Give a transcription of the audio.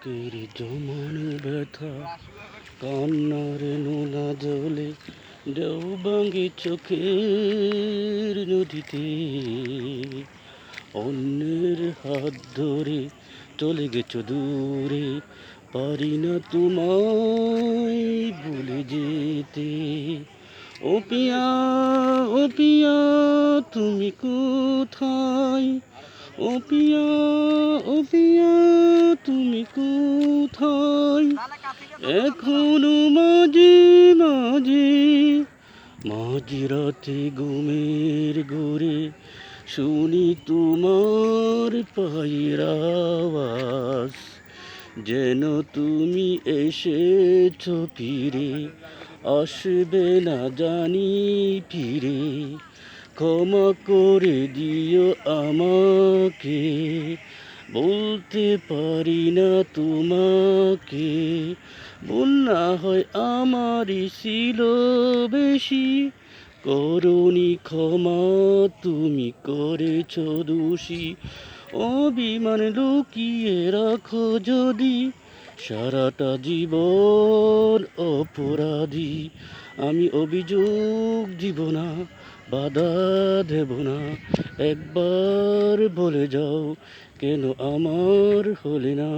বুকের জমানো ব্যথা, কান্নার নোনা জলে ঢেউ ভাঙে চোখের নদীতে। অন্যের হাত ধরে চলে গেছো দূরে, পারি না তোমায় ভুলে যেতে। ও পিয়া, ও পিয়া, তুমি কোথায়? ও পিয়া, ও পিয়া, তুমি কোথায়? এখনো মাঝে মাঝে মাঝরাতে ঘুমের ঘোরে শুনি তোমার পায়ের আওয়াজ, যেন তুমি এসেছো ফিরে, আসবে না জানি ফিরে। ক্ষমা করে দিও আমাকে, বলতে পারি না তোমাকে। ভুল না হয় আমারই ছিল বেশি, করুণী ক্ষমা তুমি করেছ দোষী। অভিমান লুকিয়ে রাখো যদি, সারাটা জীবন অপরাধী। আমি অভিযোগ দিব না, বাধা দেব না, একবার বলে যাও কেন আমার হলে না।